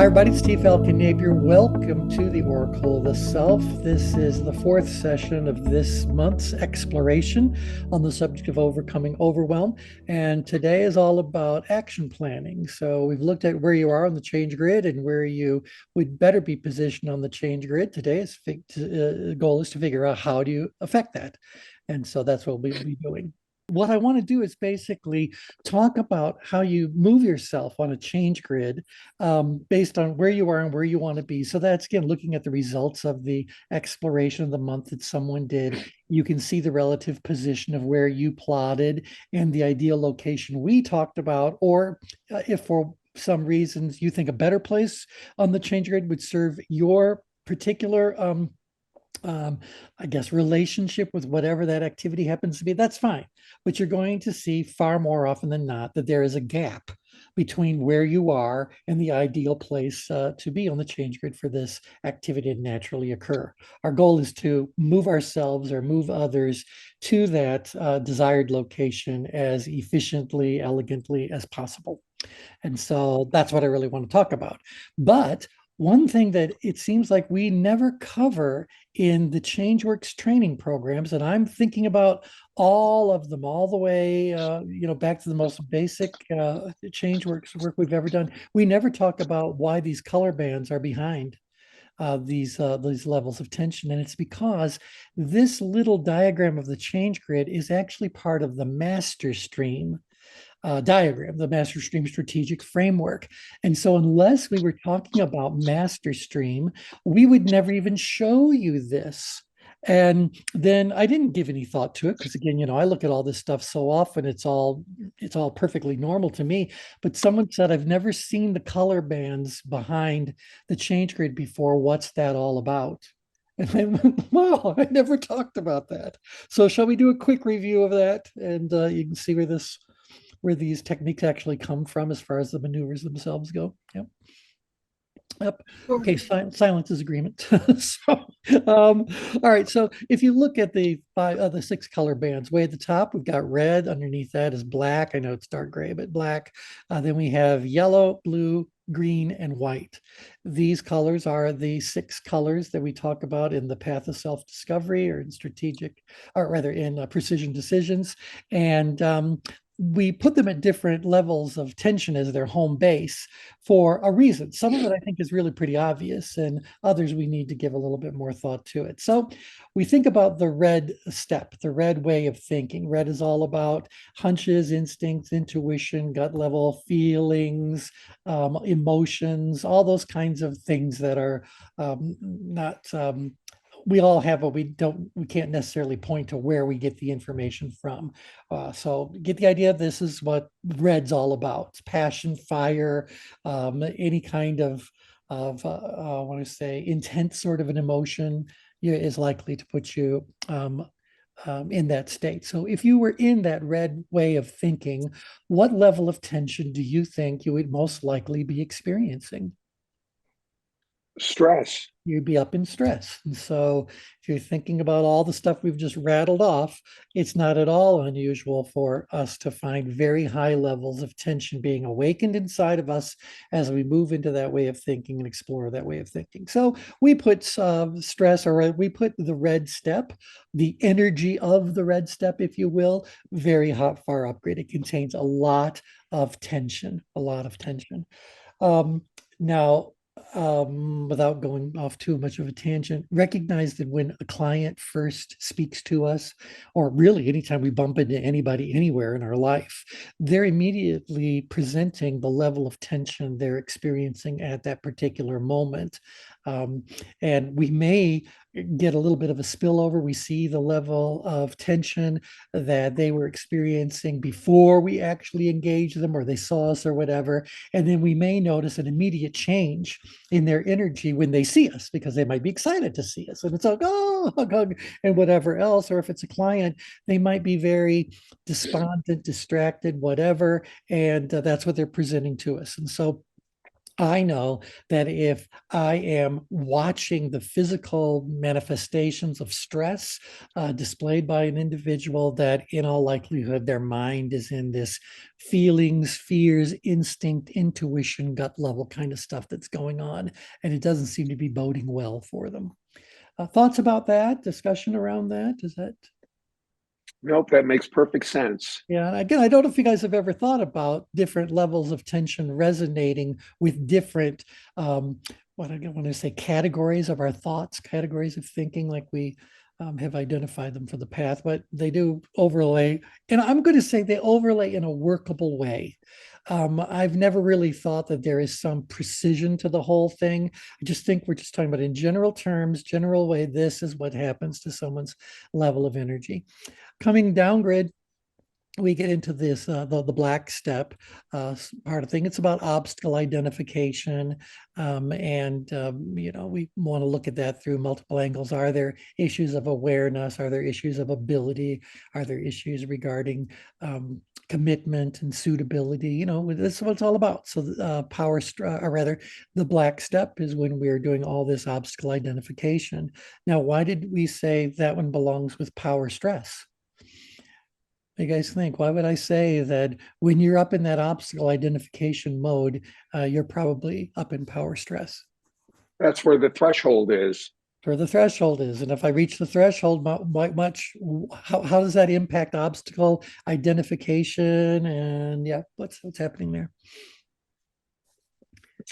Hi, everybody. It's Steve Falcon Napier. Welcome to the Oracle of the Self. This is the fourth session of this month's exploration on the subject of overcoming overwhelm. And today is all about action planning. So we've looked at where you are on the change grid and where you would better be positioned on the change grid. Today's goal is to figure out how do you affect that. And so that's what we'll be doing. What I want to do is basically talk about how you move yourself on a change grid based on where you are and where you want to be. So that's, again, looking at the results of the exploration of the month that someone did. You can see the relative position of where you plotted and the ideal location we talked about, or if for some reasons you think a better place on the change grid would serve your particular I guess, relationship with whatever that activity happens to be, that's fine. But you're going to see far more often than not that there is a gap between where you are and the ideal place to be on the change grid for this activity to naturally occur. Our goal is to move ourselves or move others to that desired location as efficiently, elegantly as possible. And so that's what I really want to talk about. But one thing that it seems like we never cover in the ChangeWorks training programs, and I'm thinking about all of them, all the way, back to the most basic ChangeWorks work we've ever done. We never talk about why these color bands are behind these levels of tension, and it's because this little diagram of the change grid is actually part of the master stream diagram, the master stream strategic framework. And so unless we were talking about master stream, we would never even show you this. And then I didn't give any thought to it because, again, I look at all this stuff so often, it's all perfectly normal to me. But someone said, I've never seen the color bands behind the change grid before. What's that all about? And I went, wow, I never talked about that. So shall we do a quick review of that? And you can see where these techniques actually come from as far as the maneuvers themselves go. Yep. Yep. Okay, silence is agreement. So, all right. So if you look at the six color bands, way at the top, we've got red. Underneath that is black. I know it's dark gray, but black. Then we have yellow, blue, green, and white. These colors are the six colors that we talk about in the path of self-discovery, or in strategic, or rather in precision decisions. And we put them at different levels of tension as their home base for a reason. Some of it I think is really pretty obvious, and others we need to give a little bit more thought to it. So we think about the red step, the red way of thinking. Red is all about hunches, instincts, intuition, gut level feelings, emotions, all those kinds of things that are not we all have, but we can't necessarily point to where we get the information from. So get the idea. This is what red's all about. It's passion, fire, any kind of I want to say intense sort of an emotion is likely to put you in that state. So if you were in that red way of thinking, what level of tension do you think you would most likely be experiencing? Stress. You'd be up in stress. And so if you're thinking about all the stuff we've just rattled off, it's not at all unusual for us to find very high levels of tension being awakened inside of us as we move into that way of thinking and explore that way of thinking. So we put stress, or we put the red step, the energy of the red step, if you will, very hot, far upgrade. It contains a lot of tension, a lot of tension. Now, without going off too much of a tangent, recognize that when a client first speaks to us, or really anytime we bump into anybody anywhere in our life, they're immediately presenting the level of tension they're experiencing at that particular moment. And we may get a little bit of a spillover. We see the level of tension that they were experiencing before we actually engage them, or they saw us, or whatever. And then we may notice an immediate change in their energy when they see us, because they might be excited to see us. And it's like, oh, hug, hug, and whatever else. Or if it's a client, they might be very despondent, distracted, whatever. And that's what they're presenting to us. And so I know that if I am watching the physical manifestations of stress displayed by an individual, that in all likelihood their mind is in this feelings, fears, instinct, intuition, gut level kind of stuff that's going on. And it doesn't seem to be boding well for them. Thoughts about that? Discussion around that? Is that? Nope, that makes perfect sense. Yeah, and again, I don't know if you guys have ever thought about different levels of tension resonating with different, what I want to say, categories of our thoughts, categories of thinking, like we have identified them for the path, but they do overlay, and I'm going to say they overlay in a workable way. I've never really thought that there is some precision to the whole thing. I just think we're just talking about in general terms, general way, this is what happens to someone's level of energy. Coming down grid, we get into this the black step part of thing. It's about obstacle identification, and we want to look at that through multiple angles. Are there issues of awareness? Are there issues of ability? Are there issues regarding commitment and suitability? This is what it's all about. So or rather, the black step is when we're doing all this obstacle identification. Now, why did we say that one belongs with power stress? You guys think? Why would I say that when you're up in that obstacle identification mode, you're probably up in power stress? That's where the threshold is. Where the threshold is. And if I reach the threshold how does that impact obstacle identification? And yeah, what's happening there?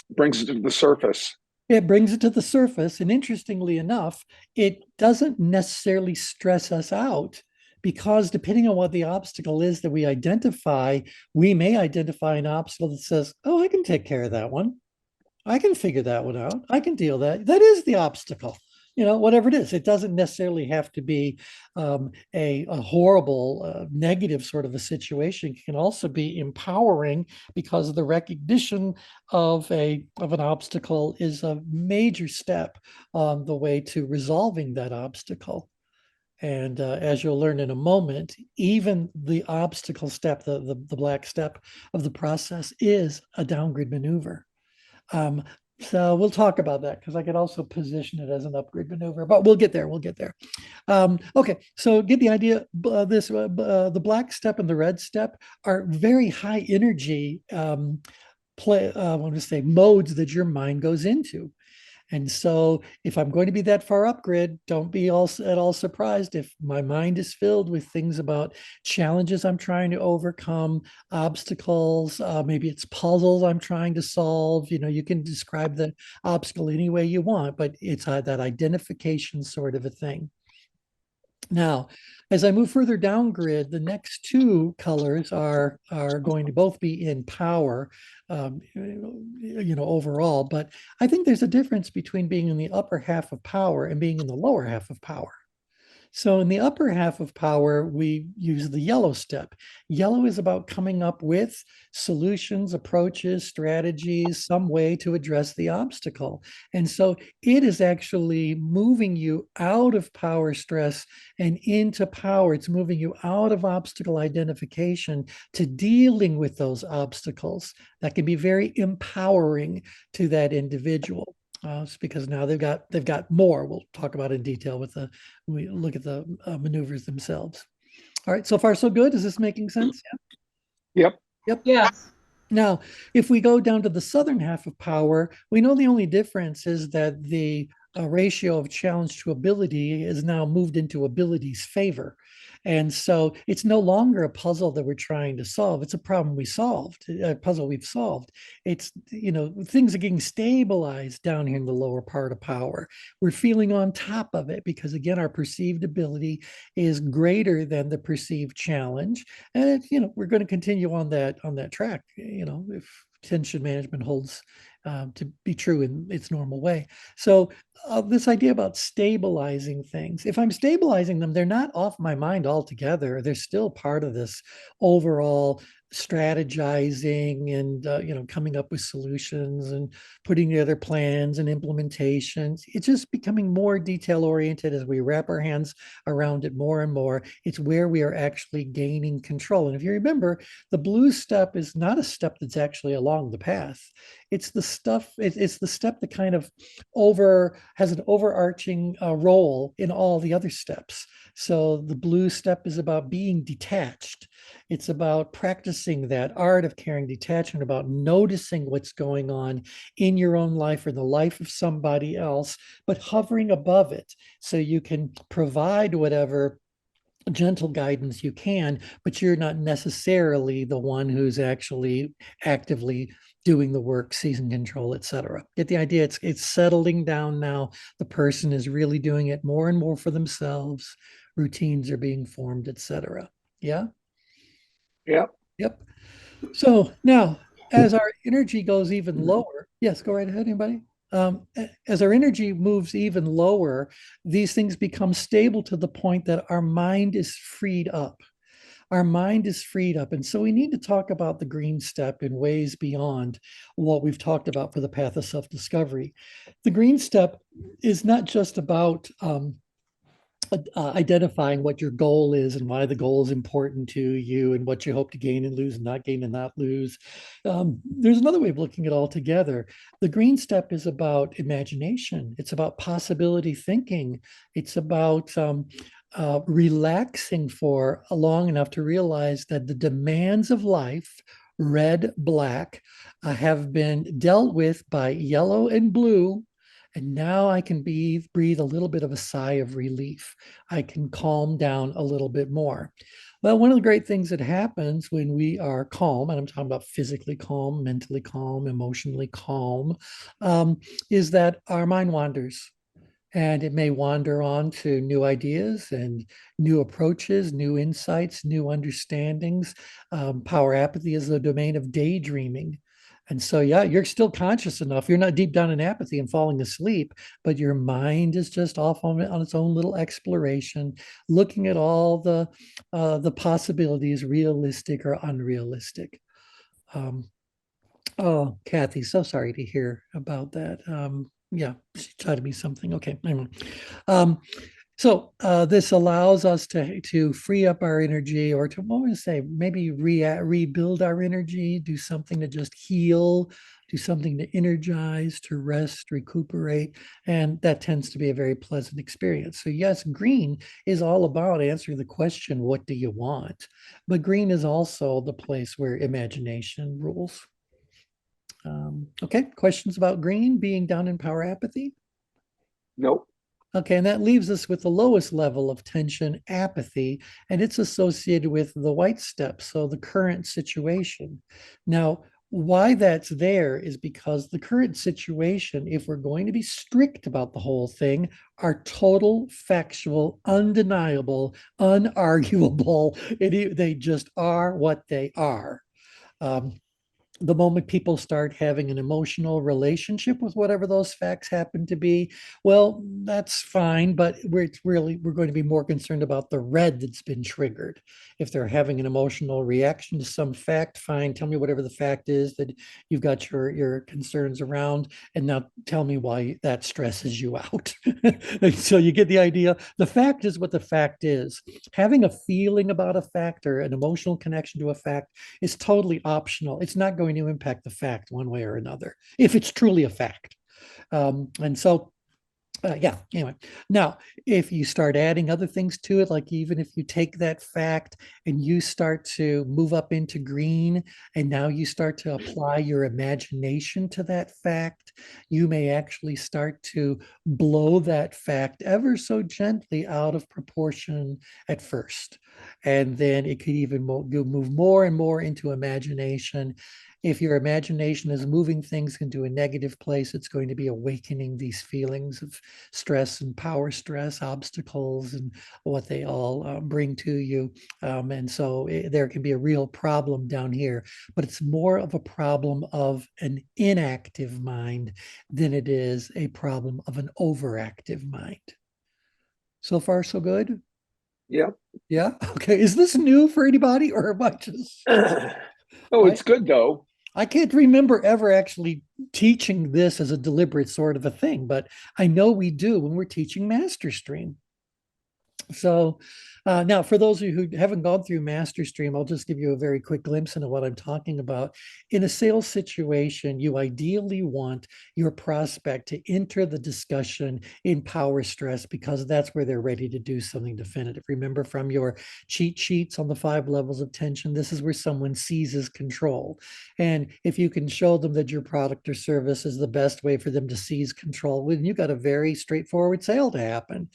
Brings it to the surface. It brings it to the surface. And interestingly enough, it doesn't necessarily stress us out because depending on what the obstacle is that we identify, we may identify an obstacle that says, oh, I can take care of that one. I can figure that one out. I can deal that. That is the obstacle. Whatever it is, it doesn't necessarily have to be a horrible, negative sort of a situation. It can also be empowering because the recognition of an obstacle is a major step on the way to resolving that obstacle. And as you'll learn in a moment, even the obstacle step, the black step of the process, is a downgrid maneuver. Um, so we'll talk about that because I could also position it as an upgrade maneuver, but we'll get there. We'll get there. Okay, so get the idea. The black step and the red step are very high energy I want to say modes that your mind goes into. And so if I'm going to be that far up grid, don't be at all surprised if my mind is filled with things about challenges I'm trying to overcome, obstacles, maybe it's puzzles I'm trying to solve. You can describe the obstacle any way you want, but it's that identification sort of a thing. Now, as I move further down grid, the next two colors are going to both be in power, overall. But I think there's a difference between being in the upper half of power and being in the lower half of power. So in the upper half of power, we use the yellow step. Yellow is about coming up with solutions, approaches, strategies, some way to address the obstacle. And so it is actually moving you out of power stress and into power. It's moving you out of obstacle identification to dealing with those obstacles. That can be very empowering to that individual. It's because now they've got more. We'll talk about in detail we look at the maneuvers themselves. All right, so far so good. Is this making sense? Yep. Yep. Yes. Now, if we go down to the southern half of power, we know the only difference is that the ratio of challenge to ability is now moved into ability's favor. And so it's no longer a puzzle that we're trying to solve. It's a problem we solved, a puzzle we've solved. It's, things are getting stabilized down here in the lower part of power. We're feeling on top of it because, again, our perceived ability is greater than the perceived challenge. And, we're going to continue on that track, if tension management holds to be true in its normal way. So this idea about stabilizing things, if I'm stabilizing them, they're not off my mind altogether. They're still part of this overall strategizing and coming up with solutions and putting together plans and implementations. It's just becoming more detail oriented as we wrap our hands around it more and more. It's where we are actually gaining control. And if you remember, the blue step is not a step that's actually along the path. It's the stuff, it's the step that kind of over has an overarching role in all the other steps. So the blue step is about being detached. It's about practicing that art of caring detachment, about noticing what's going on in your own life or the life of somebody else, but hovering above it so you can provide whatever gentle guidance you can, but you're not necessarily the one who's actually actively doing the work, seizing control, etc. Get the idea? It's settling down now. The person is really doing it more and more for themselves. Routines are being formed, etc. Yeah. Yep. Yep. So now, as our energy goes even lower, yes, go right ahead, anybody. As our energy moves even lower, these things become stable to the point that our mind is freed up. Our mind is freed up. And so we need to talk about the green step in ways beyond what we've talked about for the path of self discovery. The green step is not just about identifying what your goal is and why the goal is important to you and what you hope to gain and lose and not gain and not lose. There's another way of looking at it all together. The green step is about imagination. It's about possibility thinking. It's about relaxing for long enough to realize that the demands of life, red, black, have been dealt with by yellow and blue. And now I can breathe a little bit of a sigh of relief. I can calm down a little bit more. Well, one of the great things that happens when we are calm, and I'm talking about physically calm, mentally calm, emotionally calm, is that our mind wanders. And it may wander on to new ideas and new approaches, new insights, new understandings. Power apathy is the domain of daydreaming. And so, yeah, you're still conscious enough. You're not deep down in apathy and falling asleep, but your mind is just off on its own little exploration, looking at all the possibilities, realistic or unrealistic. Um, oh, Kathy, so sorry to hear about that. Yeah, she taught me something. Okay, anyway. Um, this allows us to free up our energy, or to what would I say, maybe rebuild our energy, do something to just heal, do something to energize, to rest, recuperate, and that tends to be a very pleasant experience. So yes, green is all about answering the question, "What do you want?" But green is also the place where imagination rules. Okay, questions about green being down in power apathy? Nope. Okay, and that leaves us with the lowest level of tension, apathy, and it's associated with the white step, so the current situation. Now, why that's there is because the current situation, if we're going to be strict about the whole thing, are total, factual, undeniable, unarguable. They just are what they are. Um, the moment people start having an emotional relationship with whatever those facts happen to be, well, that's fine, but we're going to be more concerned about the red that's been triggered. If they're having an emotional reaction to some fact, fine, tell me whatever the fact is that you've got your concerns around, and now tell me why that stresses you out. So you get the idea. The fact is what the fact is. Having a feeling about a fact or an emotional connection to a fact is totally optional. It's not going to impact the fact one way or another if it's truly a fact. And so yeah, anyway. Now, if you start adding other things to it, like even if you take that fact and you start to move up into green, and now you start to apply your imagination to that fact, you may actually start to blow that fact ever so gently out of proportion at first. And then it could even move more and more into imagination. If your imagination is moving things into a negative place, it's going to be awakening these feelings of stress and power stress, obstacles, and what they all bring to you. And so there can be a real problem down here, but it's more of a problem of an inactive mind than it is a problem of an overactive mind. So far, so good? Yep. Yeah. Okay. Is this new for anybody, or am I just? Oh, I, it's good though. I can't remember ever actually teaching this as a deliberate sort of a thing, but I know we do when we're teaching master stream. So now, for those of you who haven't gone through MasterStream, I'll just give you a very quick glimpse into what I'm talking about. In a sales situation, you ideally want your prospect to enter the discussion in power stress because that's where they're ready to do something definitive. Remember from your cheat sheets on the 5 levels of tension, this is where someone seizes control. And if you can show them that your product or service is the best way for them to seize control, then you've got a very straightforward sale to happen.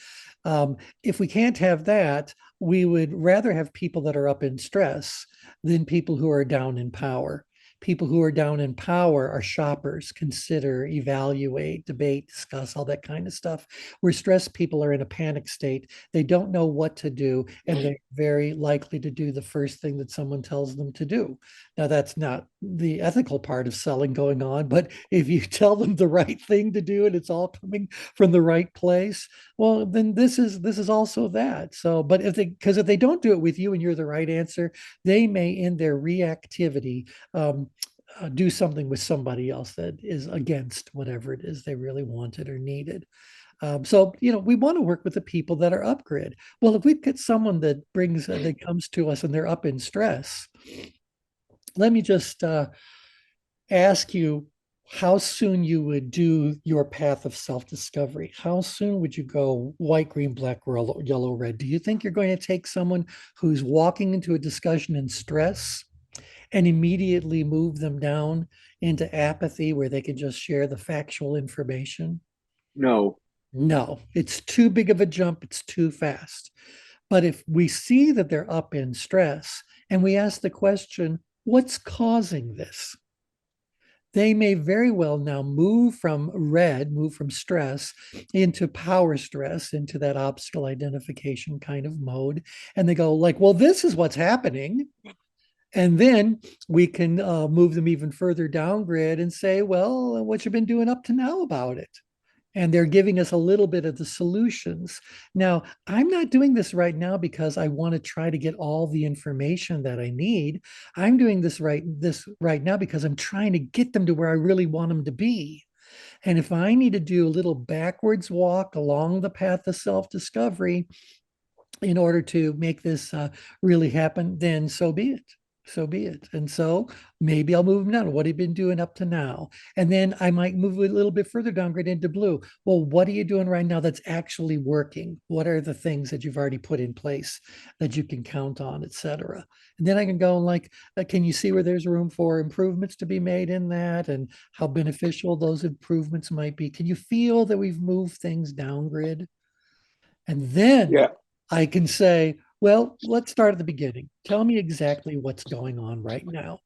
If we can't have that, we would rather have people that are up in stress than people who are down in power. People who are down in power are shoppers, consider, evaluate, debate, discuss, all that kind of stuff. Where stressed people are in a panic state, they don't know what to do, and they're very likely to do the first thing that someone tells them to do. Now, that's not the ethical part of selling going on, but if you tell them the right thing to do and it's all coming from the right place, well, then this is also that. So, but if they don't do it with you and you're the right answer, they may in their reactivity do something with somebody else that is against whatever it is they really wanted or needed. So, we want to work with the people that are up grid. Well, if we've got someone that comes to us and they're up in stress, let me just ask you how soon you would do your path of self-discovery. How soon would you go white, green, black, yellow, red? Do you think you're going to take someone who's walking into a discussion in stress and immediately move them down into apathy where they can just share the factual information? No. No, it's too big of a jump. It's too fast. But if we see that they're up in stress and we ask the question, what's causing this? They may very well now move from stress into power stress, into that obstacle identification kind of mode. And they go like, well, this is what's happening. And then we can move them even further down grid and say, well, what you've been doing up to now about it? And they're giving us a little bit of the solutions. Now, I'm not doing this right now because I want to try to get all the information that I need. I'm doing this right now because I'm trying to get them to where I really want them to be. And if I need to do a little backwards walk along the path of self-discovery in order to make this really happen, then so be it. So be it. And so maybe I'll move them down. What have you been doing up to now? And then I might move a little bit further downgrade into blue. Well, what are you doing right now that's actually working? What are the things that you've already put in place that you can count on, et cetera? And then I can go like, can you see where there's room for improvements to be made in that and how beneficial those improvements might be? Can you feel that we've moved things downgrade? And then Yeah. I can say, well, let's start at the beginning. Tell me exactly what's going on right now.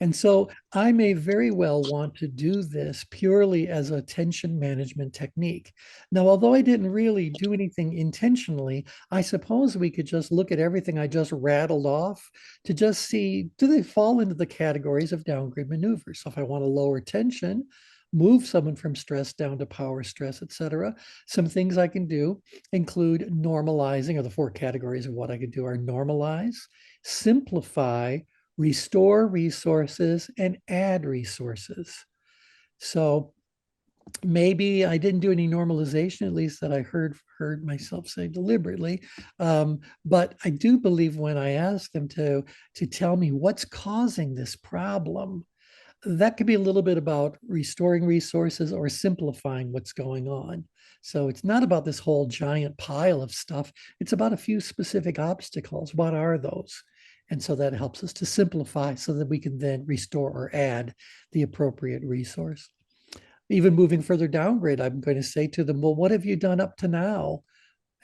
And so I may very well want to do this purely as a tension management technique. Now, although I didn't really do anything intentionally, I suppose we could just look at everything I just rattled off to just see, do they fall into the categories of downgrade maneuvers? So if I want to lower tension, move someone from stress down to power stress, et cetera. Some things I can do include normalizing, or the 4 categories of what I could do are normalize, simplify, restore resources, and add resources. So maybe I didn't do any normalization, at least that I heard myself say deliberately. But I do believe when I asked them to tell me what's causing this problem, that could be a little bit about restoring resources or simplifying what's going on. So it's not about this whole giant pile of stuff. It's about a few specific obstacles. What are those? And so that helps us to simplify so that we can then restore or add the appropriate resource. Even moving further downgrade, I'm going to say to them, well, what have you done up to now?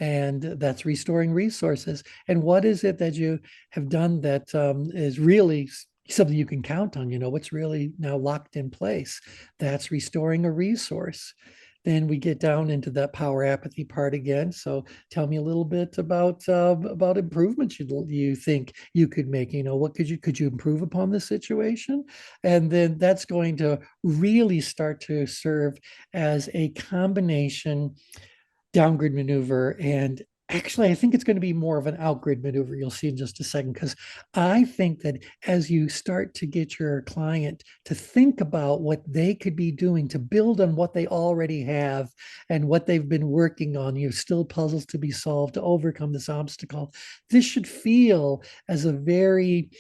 And that's restoring resources. And what is it that you have done that is really something you can count on? What's really now locked in place? That's restoring a resource. Then we get down into that power apathy part again. So tell me a little bit about improvements you think you could make. What could you improve upon this situation? And then that's going to really start to serve as a combination downgrade maneuver and Actually, I think it's going to be more of an outgrid maneuver. You'll see in just a second, because I think that as you start to get your client to think about what they could be doing to build on what they already have and what they've been working on, you have still puzzles to be solved to overcome this obstacle. This should feel as a very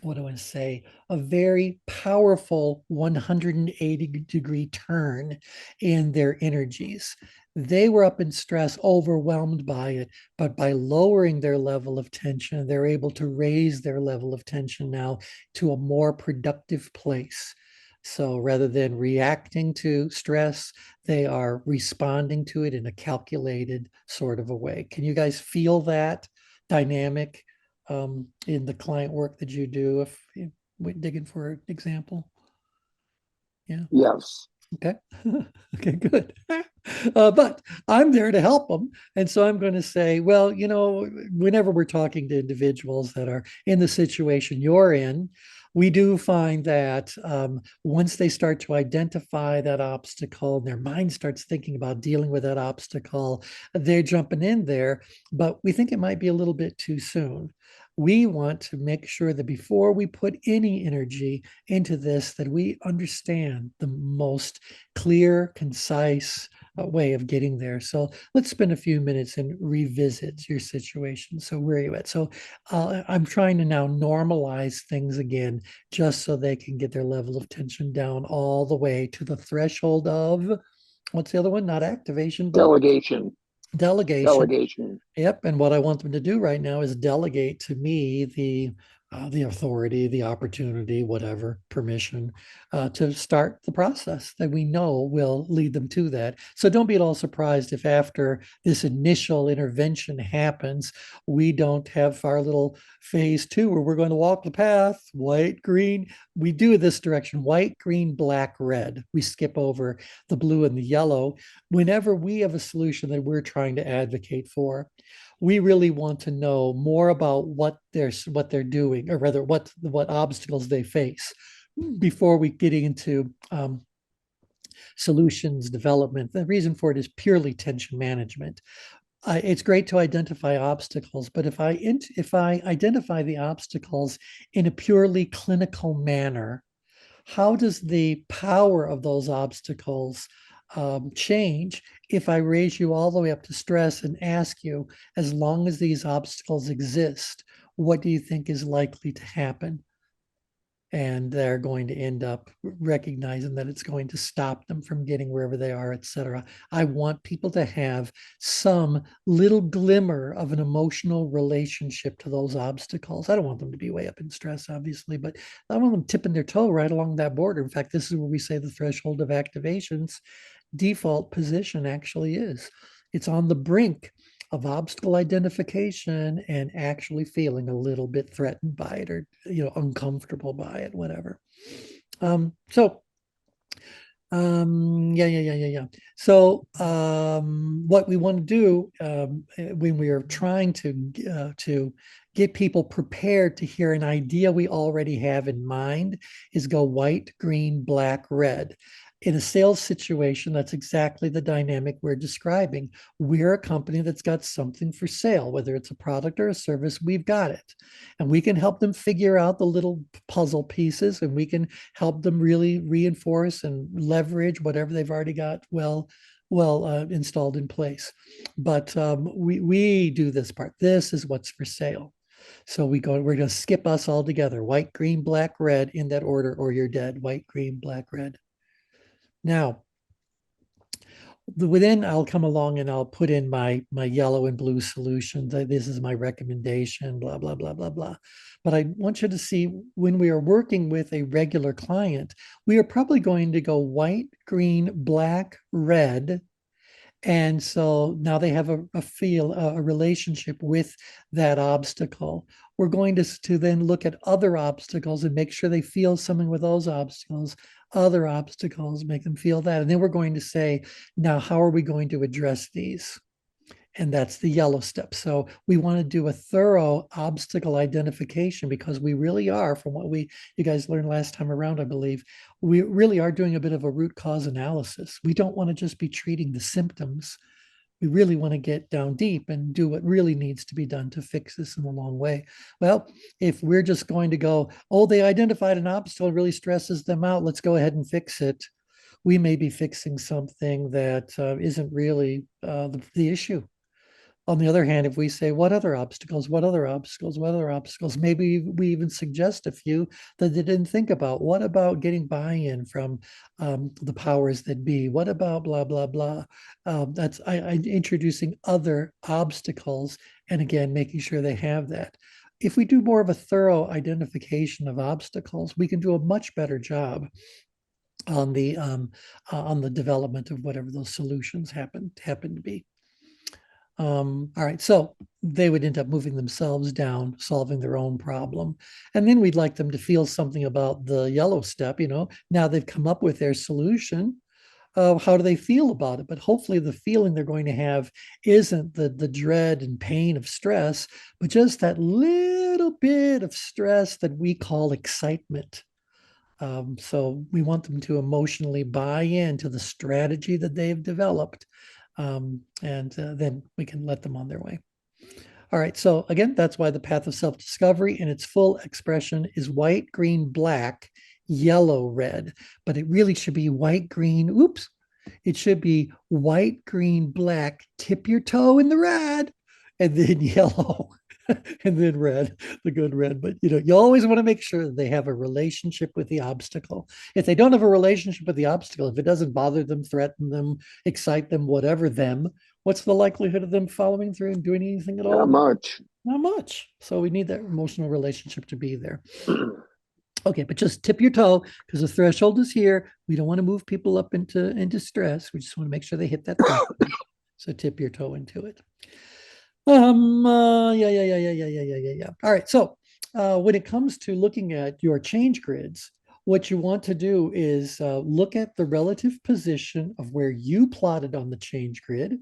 what do I say, a very powerful 180-degree turn in their energies. They were up in stress, overwhelmed by it, but by lowering their level of tension, they're able to raise their level of tension now to a more productive place. So rather than reacting to stress, they are responding to it in a calculated sort of a way. Can you guys feel that dynamic in the client work that you do? If you digging for an example, yeah. Yes. Okay. Okay, good. But I'm there to help them. And so I'm going to say, well, whenever we're talking to individuals that are in the situation you're in, we do find that once they start to identify that obstacle and their mind starts thinking about dealing with that obstacle, they're jumping in there. But we think it might be a little bit too soon. We want to make sure that before we put any energy into this, that we understand the most clear, concise way of getting there. So let's spend a few minutes and revisit your situation. So where are you at? So I'm trying to now normalize things again, just so they can get their level of tension down all the way to the threshold of, what's the other one? Not activation, but Delegation. delegation. Delegation. Yep. And what I want them to do right now is delegate to me the authority, the opportunity, whatever, permission to start the process that we know will lead them to that. So don't be at all surprised if after this initial intervention happens, we don't have our little phase two where we're going to walk the path, white, green. We do this direction, white, green, black, red. We skip over the blue and the yellow. Whenever we have a solution that we're trying to advocate for, we really want to know more about what they're doing, or rather what obstacles they face before we get into solutions development. The reason for it is purely tension management. It's great to identify obstacles, but if I identify the obstacles in a purely clinical manner, how does the power of those obstacles change if I raise you all the way up to stress and ask you, as long as these obstacles exist, what do you think is likely to happen? And they're going to end up recognizing that it's going to stop them from getting wherever they are, et cetera. I want people to have some little glimmer of an emotional relationship to those obstacles. I don't want them to be way up in stress, obviously, but I want them tipping their toe right along that border. In fact, this is where we say the threshold of activation's default position actually is. It's on the brink of obstacle identification and actually feeling a little bit threatened by it, or uncomfortable by it, whatever. So yeah. So what we want to do when we are trying to get people prepared to hear an idea we already have in mind is go white, green, black, red. In a sales situation, that's exactly the dynamic we're describing. We're a company that's got something for sale, whether it's a product or a service, we've got it. And we can help them figure out the little puzzle pieces, and we can help them really reinforce and leverage whatever they've already got well installed in place. But we do this part. This is what's for sale. So we're going to skip us all together: white, green, black, red, in that order, or you're dead. White, green, black, red. Now, within, I'll come along and I'll put in my yellow and blue solutions. This is my recommendation, blah, blah, blah, blah, blah. But I want you to see, when we are working with a regular client, we are probably going to go white, green, black, red. And so now they have a relationship with that obstacle. We're going to then look at other obstacles and make sure they feel something with those obstacles, other obstacles, make them feel that. And then we're going to say, now, how are we going to address these? And that's the yellow step. So we want to do a thorough obstacle identification, because we really are, from what you guys learned last time around, I believe, we really are doing a bit of a root cause analysis. We don't want to just be treating the symptoms. We really want to get down deep and do what really needs to be done to fix this in the long way. Well, if we're just going to go, oh, they identified an obstacle, it really stresses them out, let's go ahead and fix it, we may be fixing something that isn't really the issue. On the other hand, if we say, what other obstacles, what other obstacles, what other obstacles, maybe we even suggest a few that they didn't think about. What about getting buy-in from the powers that be? What about blah, blah, blah? That's introducing other obstacles, and again, making sure they have that. If we do more of a thorough identification of obstacles, we can do a much better job on the development of whatever those solutions happen to be. All right, so they would end up moving themselves down, solving their own problem. And then we'd like them to feel something about the yellow step, now they've come up with their solution. How do they feel about it? But hopefully the feeling they're going to have isn't the dread and pain of stress, but just that little bit of stress that we call excitement. So we want them to emotionally buy into the strategy that they've developed, and then we can let them on their way. All right, so again, that's why the path of self-discovery in its full expression is white, green, black, yellow, red, but it really should be white, green, oops, it should be white, green, black, tip your toe in the red, and then yellow, and then red, the good red. But you always want to make sure that they have a relationship with the obstacle. If they don't have a relationship with the obstacle, if it doesn't bother them, threaten them, excite them, whatever them, what's the likelihood of them following through and doing anything at all? Not much. Not much. So we need that emotional relationship to be there. Okay, but just tip your toe because the threshold is here. We don't want to move people up into stress. We just want to make sure they hit that threshold. So tip your toe into it. Yeah. All right. So when it comes to looking at your change grids, what you want to do is look at the relative position of where you plotted on the change grid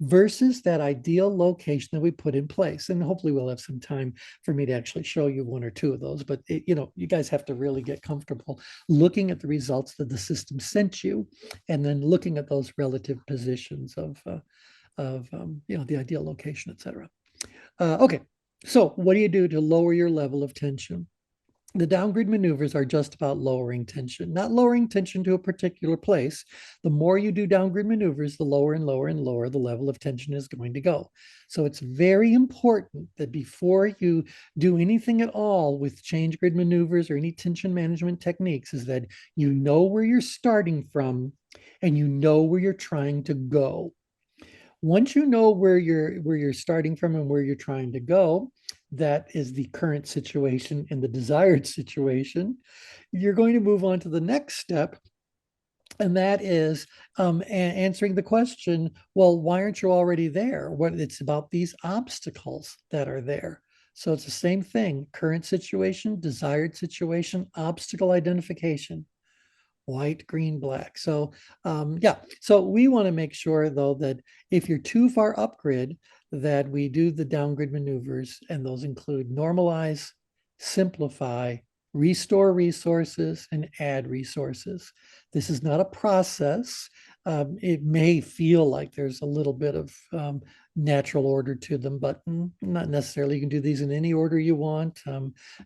versus that ideal location that we put in place. And hopefully we'll have some time for me to actually show you one or two of those. But you guys have to really get comfortable looking at the results that the system sent you, and then looking at those relative positions of the ideal location, etc. Okay, so what do you do to lower your level of tension? The downgrid maneuvers are just about lowering tension, not lowering tension to a particular place. The more you do downgrid maneuvers, the lower and lower and lower the level of tension is going to go. So it's very important that before you do anything at all with change grid maneuvers or any tension management techniques is that you know where you're starting from and you know where you're trying to go. Once you know where you're starting from and where you're trying to go, that is the current situation and the desired situation, you're going to move on to the next step. And that is answering the question, well, why aren't you already there? It's about these obstacles that are there. So it's the same thing, current situation, desired situation, obstacle identification. White, green, black. So so we want to make sure though that if you're too far up grid, that we do the downgrid maneuvers, and those include normalize, simplify, restore resources, and add resources. This is not a process. It may feel like there's a little bit of natural order to them, but not necessarily. You can do these in any order you want,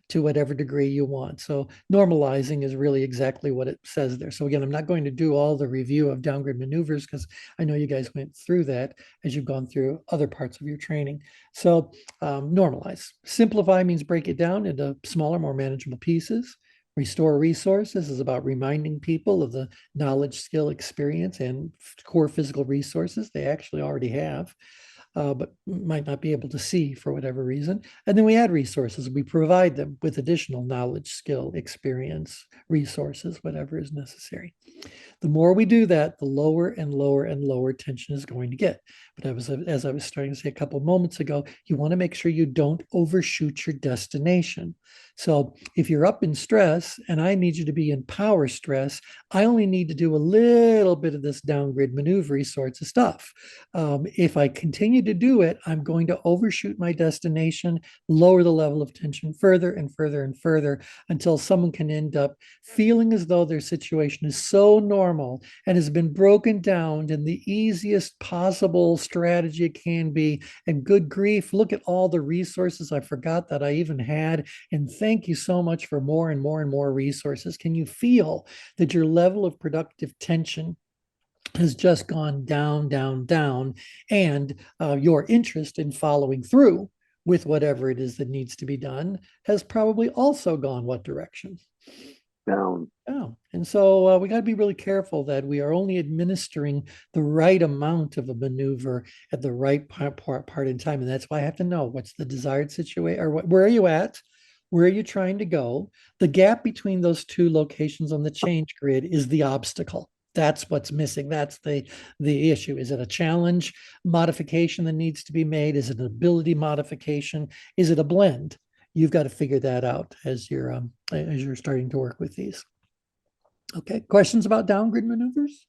to whatever degree you want. So normalizing is really exactly what it says there. So again, I'm not going to do all the review of downgrid maneuvers because I know you guys went through that as you've gone through other parts of your training. So normalize. Simplify means break it down into smaller, more manageable pieces. Restore resources is about reminding people of the knowledge, skill, experience, and core physical resources they actually already have, but might not be able to see for whatever reason. And then we add resources. We provide them with additional knowledge, skill, experience, resources, whatever is necessary. The more we do that, the lower and lower and lower tension is going to get. But as I was starting to say a couple of moments ago, you want to make sure you don't overshoot your destination. So if you're up in stress and I need you to be in power stress, I only need to do a little bit of this downgrid maneuver sorts of stuff. If I continue continue to do it, I'm going to overshoot my destination, lower the level of tension further and further and further until someone can end up feeling as though their situation is so normal and has been broken down in the easiest possible strategy it can be. And good grief, look at all the resources I forgot that I even had. And thank you so much for more and more and more resources. Can you feel that your level of productive tension has just gone down, down, down, and your interest in following through with whatever it is that needs to be done has probably also gone what direction? Down. Oh, and so we got to be really careful that we are only administering the right amount of a maneuver at the right part in time. And that's why I have to know what's the desired situation, or where are you at? Where are you trying to go? The gap between those two locations on the change grid is the obstacle. That's what's missing. That's the issue. Is it a challenge modification that needs to be made? Is it an ability modification? Is it a blend? You've got to figure that out as you're starting to work with these. Okay, questions about downgrid maneuvers?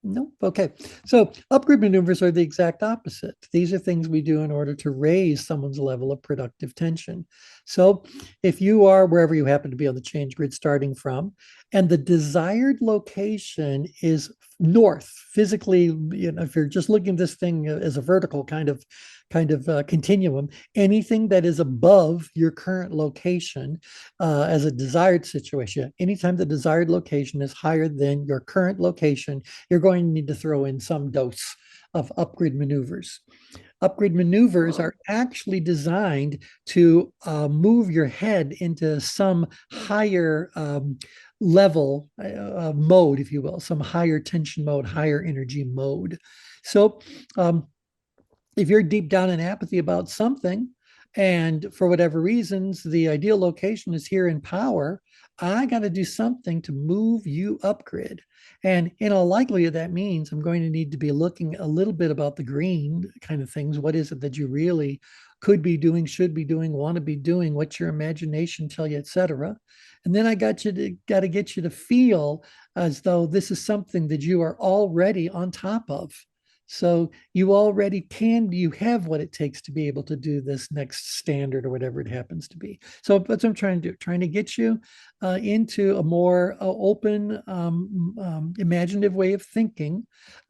No. Okay. So upgrade maneuvers are the exact opposite. These are things we do in order to raise someone's level of productive tension. So if you are wherever you happen to be on the change grid starting from, and the desired location is north, physically, if you're just looking at this thing as a vertical kind of continuum, anything that is above your current location as a desired situation, anytime the desired location is higher than your current location, you're going to need to throw in some dose of upgrade maneuvers. Upgrade maneuvers are actually designed to move your head into some higher level mode, if you will, some higher tension mode, higher energy mode. So if you're deep down in apathy about something, and for whatever reasons, the ideal location is here in power, I got to do something to move you up grid. And in all likelihood, that means I'm going to need to be looking a little bit about the green kind of things. What is it that you really could be doing, should be doing, want to be doing? What's your imagination tell you, etc. And then I got to get you to feel as though this is something that you are already on top of. So you have what it takes to be able to do this next standard or whatever it happens to be. So that's what I'm trying to do, trying to get you into a more open, imaginative way of thinking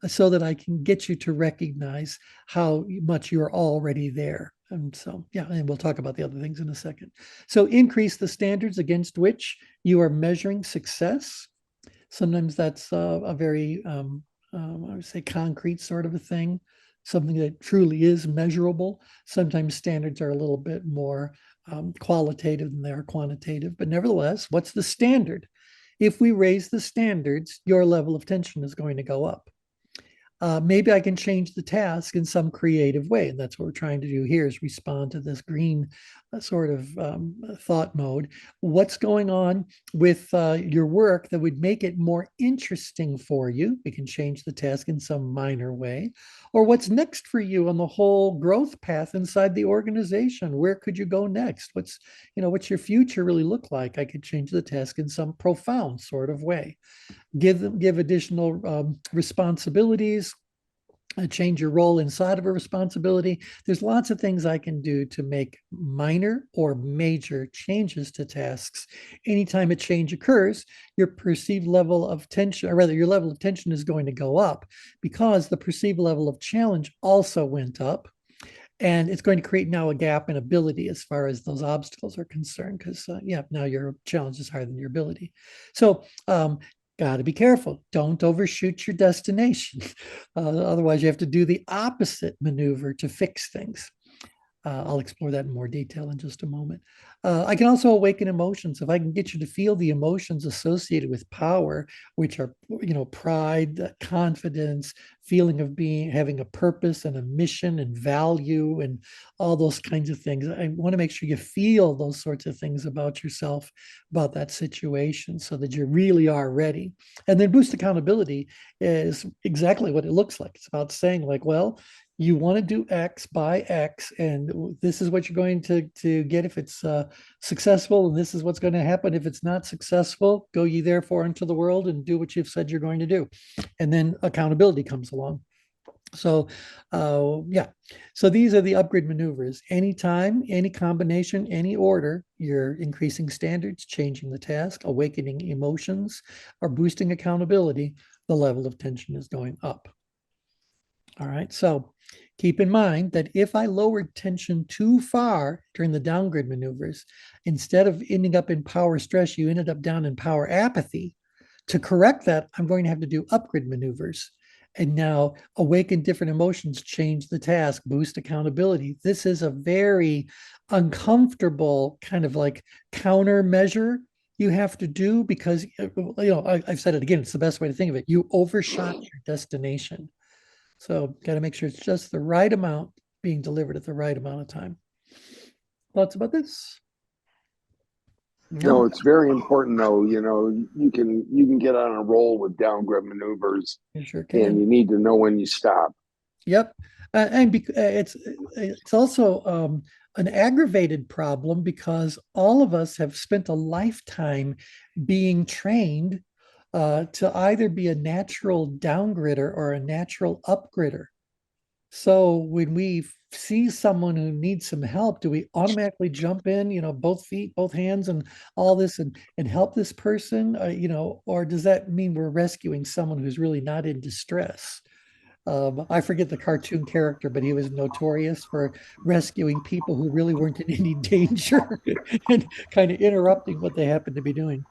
so that I can get you to recognize how much you're already there. And so, yeah, and we'll talk about the other things in a second. So increase the standards against which you are measuring success. Sometimes that's a very I would say concrete sort of a thing, something that truly is measurable. Sometimes standards are a little bit more qualitative than they are quantitative, but nevertheless, what's the standard? If we raise the standards, your level of tension is going to go up. Maybe I can change the task in some creative way. And that's what we're trying to do here is respond to this green sort of thought mode. What's going on with your work that would make it more interesting for you? We can change the task in some minor way. Or what's next for you on the whole growth path inside the organization? Where could you go next? What's your future really look like? I could change the task in some profound sort of way. Give additional responsibilities, change your role inside of a responsibility. There's lots of things I can do to make minor or major changes to tasks. Anytime a change occurs, your perceived level of tension, or rather your level of tension is going to go up because the perceived level of challenge also went up. And it's going to create now a gap in ability as far as those obstacles are concerned, because now your challenge is higher than your ability. So got to be careful. Don't overshoot your destination. Otherwise, you have to do the opposite maneuver to fix things. I'll explore that in more detail in just a moment. I can also awaken emotions. If I can get you to feel the emotions associated with power, which are, pride, confidence, feeling of having a purpose and a mission and value and all those kinds of things. I want to make sure you feel those sorts of things about yourself, about that situation, so that you really are ready. And then boost accountability is exactly what it looks like. It's about saying like, well, you want to do X by X, and this is what you're going to get if it's successful, and this is what's going to happen if it's not successful. Go ye therefore into the world and do what you've said you're going to do. And then accountability comes along. So, yeah. So these are the upgrade maneuvers. Anytime, any combination, any order, you're increasing standards, changing the task, awakening emotions, or boosting accountability, the level of tension is going up. All right. So keep in mind that if I lowered tension too far during the downgrade maneuvers, instead of ending up in power stress, you ended up down in power apathy. To correct that, I'm going to have to do upgrade maneuvers. And now awaken different emotions, change the task, boost accountability. This is a very uncomfortable kind of like countermeasure you have to do because, I've said it again, it's the best way to think of it. You overshot your destination. So got to make sure it's just the right amount being delivered at the right amount of time. Thoughts about this? No, No, it's very important though. You can get on a roll with downgrade maneuvers, you sure and can. you need to know when you stop. Yep. And it's also an aggravated problem because all of us have spent a lifetime being trained to either be a natural downgrider or a natural upgrider. So when we see someone who needs some help, do we automatically jump in, both feet, both hands, and all this and help this person, or does that mean we're rescuing someone who's really not in distress? I forget the cartoon character, but he was notorious for rescuing people who really weren't in any danger and kind of interrupting what they happened to be doing.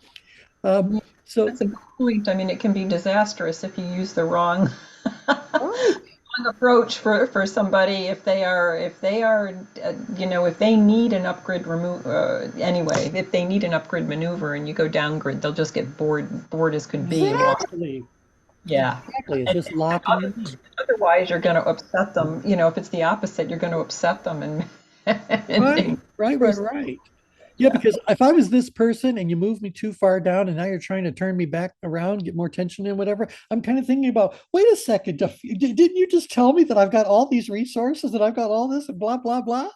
Um, Yeah, so, that's a good point. I mean, it can be disastrous if you use the wrong right, wrong approach for somebody if they are if they need an upgrade remove anyway if they need an upgrade maneuver and you go down grid, they'll just get bored as could be and walk. exactly, Yeah. exactly. It's And, just locking them in. otherwise, you're going to upset them. If it's the opposite, you're going to upset them and Right, and right, right, right. Yeah, yeah. because if I was this person and you move me too far down and now you're trying to turn me back around, get more tension in, whatever, I'm kind of thinking about, wait a second, didn't you just tell me that I've got all these resources and I've got all this and blah, blah, blah?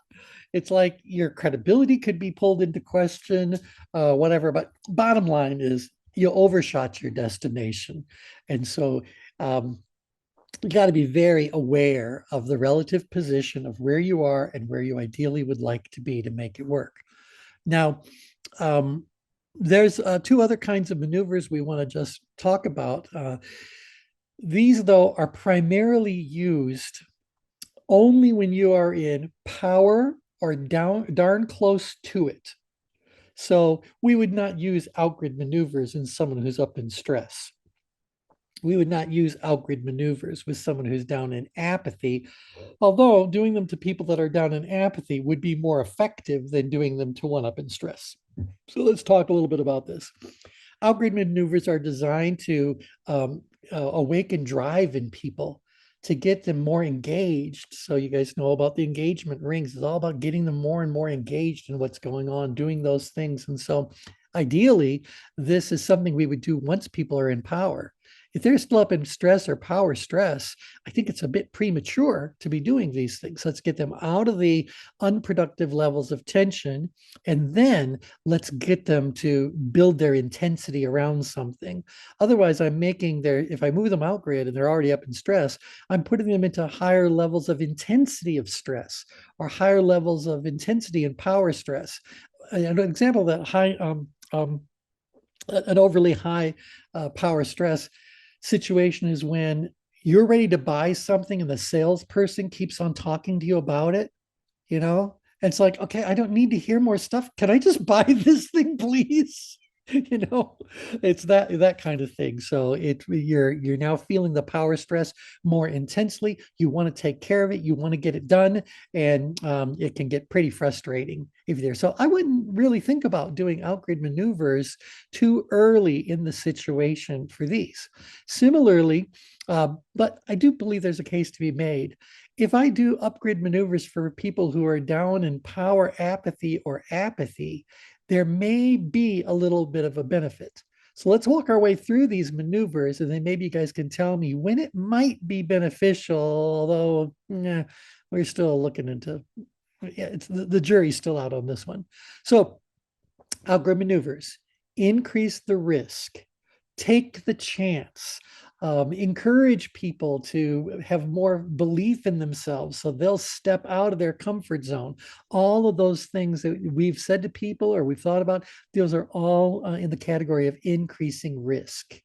It's like your credibility could be pulled into question, whatever. But bottom line is you overshot your destination. And so you got to be very aware of the relative position of where you are and where you ideally would like to be to make it work. Now, um, there's two other kinds of maneuvers we want to just talk about. These, though, are primarily used only when you are in power or darn close to it. So we would not use outgrid maneuvers in someone who's up in stress. We would not use outgrid maneuvers with someone who's down in apathy, although doing them to people that are down in apathy would be more effective than doing them to one up in stress. So let's talk a little bit about this. Outgrid maneuvers are designed to awaken drive in people to get them more engaged. So you guys know about the engagement rings. It's all about getting them more and more engaged in what's going on, doing those things. And so ideally, this is something we would do once people are in power. If they're still up in stress or power stress, I think it's a bit premature to be doing these things. Let's get them out of the unproductive levels of tension, and then let's get them to build their intensity around something. Otherwise, if I move them out grid and they're already up in stress, I'm putting them into higher levels of intensity of stress or higher levels of intensity and power stress. An example of that an overly high power stress situation is when you're ready to buy something and the salesperson keeps on talking to you about it, you know? And it's like, okay, I don't need to hear more stuff. Can I just buy this thing, please? You know, it's that kind of thing. So you're now feeling the power stress more intensely. You want to take care of it. You want to get it done, and it can get pretty frustrating if you're there. So I wouldn't really think about doing outgrid maneuvers too early in the situation for these. Similarly, but I do believe there's a case to be made. If I do upgrade maneuvers for people who are down in power apathy or apathy, there may be a little bit of a benefit. So let's walk our way through these maneuvers, and then maybe you guys can tell me when it might be beneficial, although we're still looking into, it's the jury's still out on this one. So outgrid maneuvers, increase the risk, take the chance. encourage people to have more belief in themselves so they'll step out of their comfort zone. All of those things that we've said to people or we've thought about, those are all in the category of increasing risk.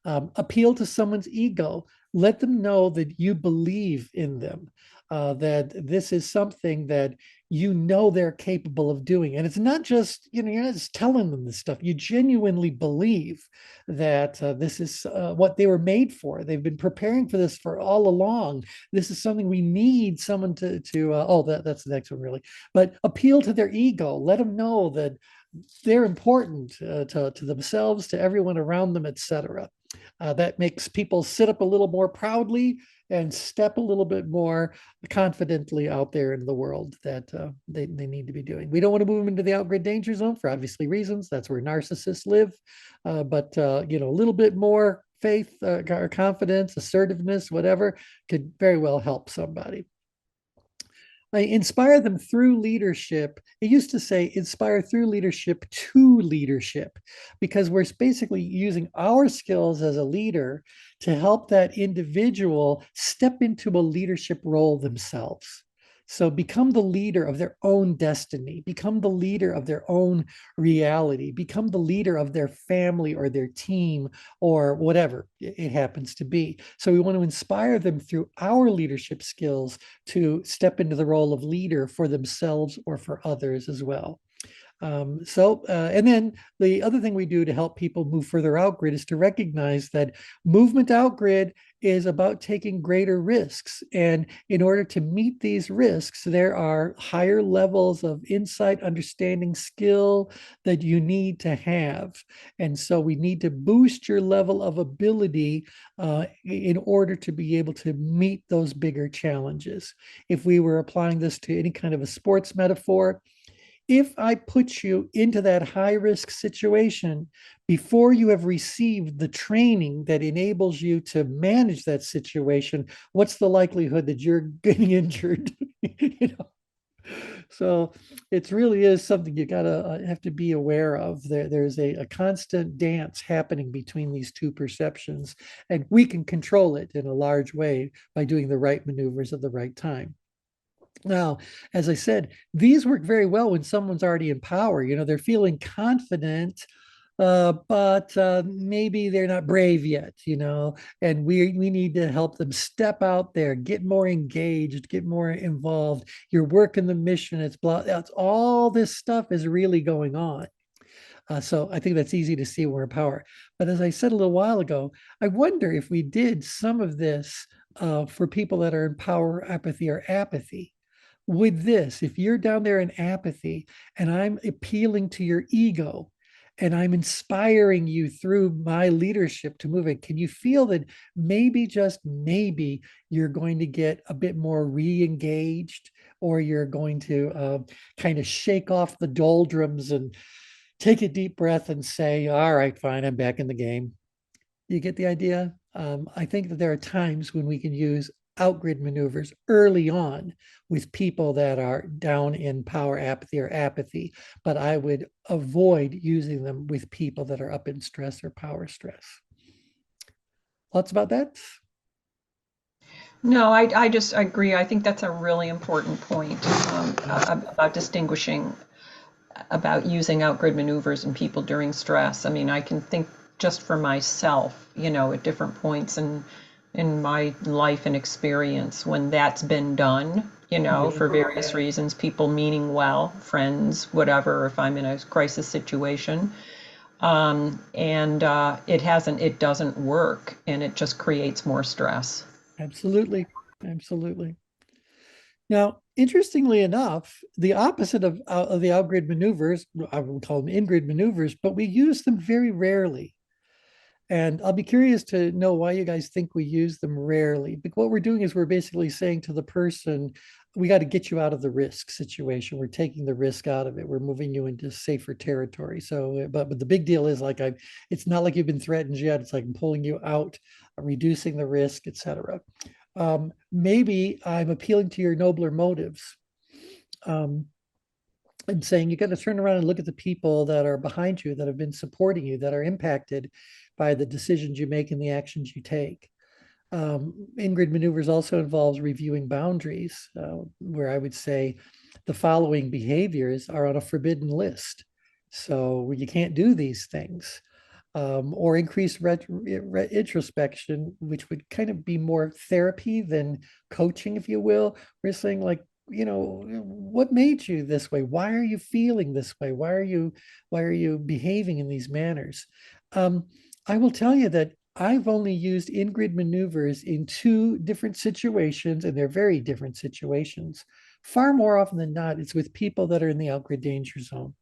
Appeal to someone's ego. Let them know that you believe in them, that this is something that you know they're capable of doing. And it's not just, you're not just telling them this stuff. You genuinely believe that this is what they were made for. They've been preparing for this for all along. This is something we need someone that's the next one, really. But appeal to their ego. Let them know that they're important to themselves, to everyone around them, etc. That makes people sit up a little more proudly and step a little bit more confidently out there in the world that they need to be doing. We don't want to move them into the outgrid danger zone for obviously reasons. That's where narcissists live. But a little bit more faith or confidence, assertiveness, whatever, could very well help somebody. I inspire them through leadership. It used to say inspire through leadership to leadership, because we're basically using our skills as a leader to help that individual step into a leadership role themselves. So become the leader of their own destiny, become the leader of their own reality, become the leader of their family or their team or whatever it happens to be. So we want to inspire them through our leadership skills to step into the role of leader for themselves or for others as well. And then the other thing we do to help people move further out grid is to recognize that movement out grid is about taking greater risks. And in order to meet these risks, there are higher levels of insight, understanding, skill that you need to have. And so we need to boost your level of ability in order to be able to meet those bigger challenges. If we were applying this to any kind of a sports metaphor, if I put you into that high risk situation before you have received the training that enables you to manage that situation, what's the likelihood that you're getting injured? So it really is something you gotta have to be aware of. There's a constant dance happening between these two perceptions, and we can control it in a large way by doing the right maneuvers at the right time. Now, as I said, these work very well when someone's already in power. They're feeling confident, but maybe they're not brave yet, and we need to help them step out there, get more engaged, get more involved. You're working the mission. It's all this stuff is really going on. So I think that's easy to see when we're in power. But as I said a little while ago, I wonder if we did some of this for people that are in power, apathy. With this, if you're down there in apathy and I'm appealing to your ego and I'm inspiring you through my leadership to move it, can you feel that maybe, just maybe, you're going to get a bit more re-engaged, or you're going to kind of shake off the doldrums and take a deep breath and say, all right, fine, I'm back in the game. You get the idea? I think that there are times when we can use outgrid maneuvers early on with people that are down in power apathy, but I would avoid using them with people that are up in stress or power stress. Thoughts about that? No, I just agree. I think that's a really important point about distinguishing, about using outgrid maneuvers and people during stress. I mean, I can think just for myself, at different points in my life and experience when that's been done, for various reasons, people meaning well, friends, whatever, if I'm in a crisis situation. It doesn't work, and it just creates more stress. Absolutely. Absolutely. Now, interestingly enough, the opposite of the outgrid maneuvers, I would call them in-grid maneuvers, but we use them very rarely. And I'll be curious to know why you guys think we use them rarely. But what we're doing is we're basically saying to the person, we got to get you out of the risk situation. We're taking the risk out of it. We're moving you into safer territory. So, but the big deal is it's not like you've been threatened yet. It's like I'm pulling you out, reducing the risk, etc. Maybe I'm appealing to your nobler motives. Um, and saying you got to turn around and look at the people that are behind you, that have been supporting you, that are impacted by the decisions you make and the actions you take. In-grid maneuvers also involves reviewing boundaries, where I would say the following behaviors are on a forbidden list. So you can't do these things. Or increased introspection, which would kind of be more therapy than coaching, if you will. We're saying like, what made you this way? Why are you feeling this way? Why are you behaving in these manners? Um, I will tell you that I've only used in-grid maneuvers in two different situations, and they're very different situations. Far more often than not, it's with people that are in the out-grid danger zone.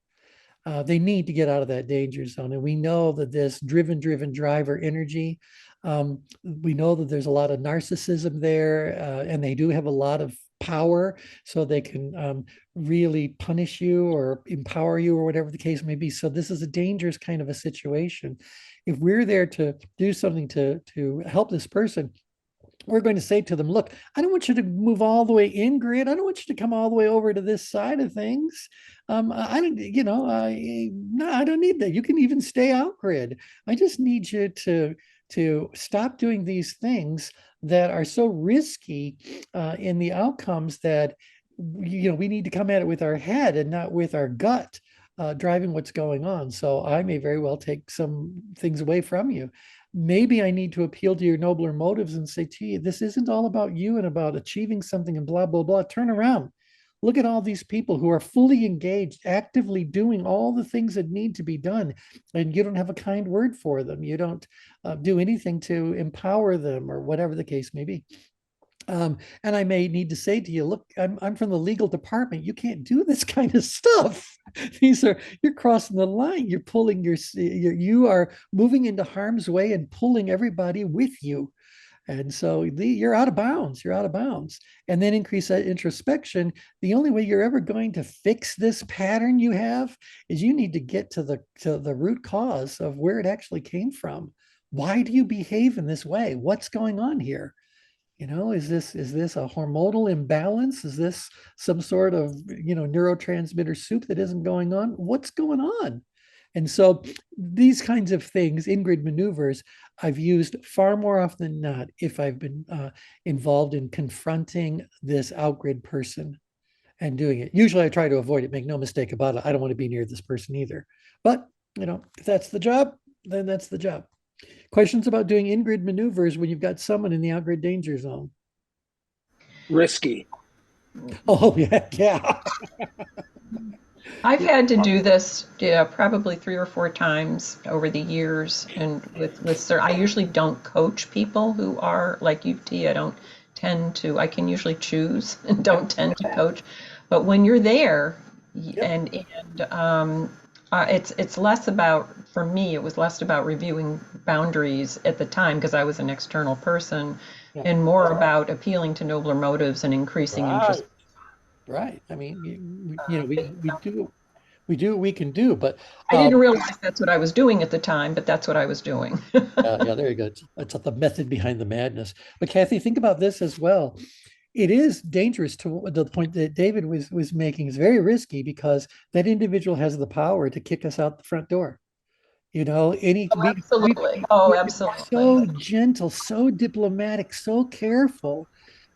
They need to get out of that danger zone. And we know that this driven driver energy, we know that there's a lot of narcissism there, and they do have a lot of power, so they can really punish you or empower you or whatever the case may be. So this is a dangerous kind of a situation. If we're there to do something to help this person, we're going to say to them, look, I don't want you to move all the way in grid. I don't want you to come all the way over to this side of things. I don't, no, I don't need that. You can even stay out grid. I just need you to stop doing these things that are so risky in the outcomes that, we need to come at it with our head and not with our gut. Driving what's going on. So I may very well take some things away from you. Maybe I need to appeal to your nobler motives and say to you, this isn't all about you and about achieving something and blah, blah, blah. Turn around. Look at all these people who are fully engaged, actively doing all the things that need to be done. And you don't have a kind word for them. You don't do anything to empower them or whatever the case may be. And I may need to say to you, look, I'm from the legal department. You can't do this kind of stuff. You're crossing the line. You're pulling you are moving into harm's way and pulling everybody with you. And so you're out of bounds. You're out of bounds. And then increase that introspection. The only way you're ever going to fix this pattern you have is you need to get to the root cause of where it actually came from. Why do you behave in this way? What's going on here? Is this a hormonal imbalance? Is this some sort of neurotransmitter soup that isn't going on? What's going on? And so these kinds of things, in-grid maneuvers, I've used far more often than not if I've been involved in confronting this out-grid person and doing it. Usually I try to avoid it, make no mistake about it. I don't want to be near this person either. But, if that's the job, then that's the job. Questions about doing in-grid maneuvers when you've got someone in the out-grid danger zone? Risky. Oh, yeah. I've had to do this, probably 3 or 4 times over the years, and I usually don't coach people who are like UT. I don't tend to. I can usually choose and don't tend to coach, but when you're there, and it's less about, for me, it was less about reviewing boundaries at the time because I was an external person, and more about appealing to nobler motives and increasing interest. Right. I mean, we do what we can do, but I didn't realize that's what I was doing at the time, but that's what I was doing. yeah, there you go. It's the method behind the madness. But Kathy, think about this as well. It is dangerous to the point that David was making. Is very risky because that individual has the power to kick us out the front door. Absolutely. Oh, absolutely. So gentle, so diplomatic, so careful.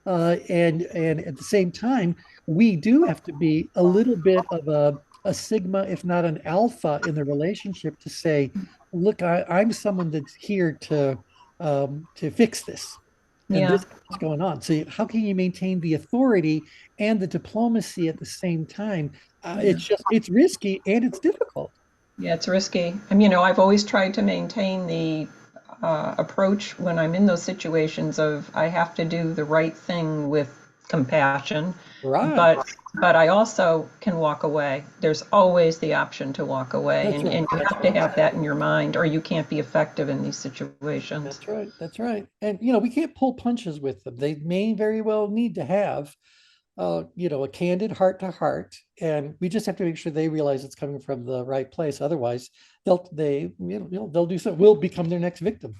And at the same time, we do have to be a little bit of a sigma, if not an alpha, in the relationship to say, look, I'm someone that's here to fix this. And Yeah. this is going on. So how can you maintain the authority and the diplomacy at the same time? It's risky and it's difficult. Yeah, it's risky. I've always tried to maintain the approach when I'm in those situations of I have to do the right thing with compassion, Right. but I also can walk away. There's always the option to walk away, That's and right. you have to have that in your mind, or you can't be effective in these situations. That's right. That's right. And we can't pull punches with them. They may very well need to have a candid heart to heart, and we just have to make sure they realize it's coming from the right place. Otherwise, they'll do so. We'll become their next victim.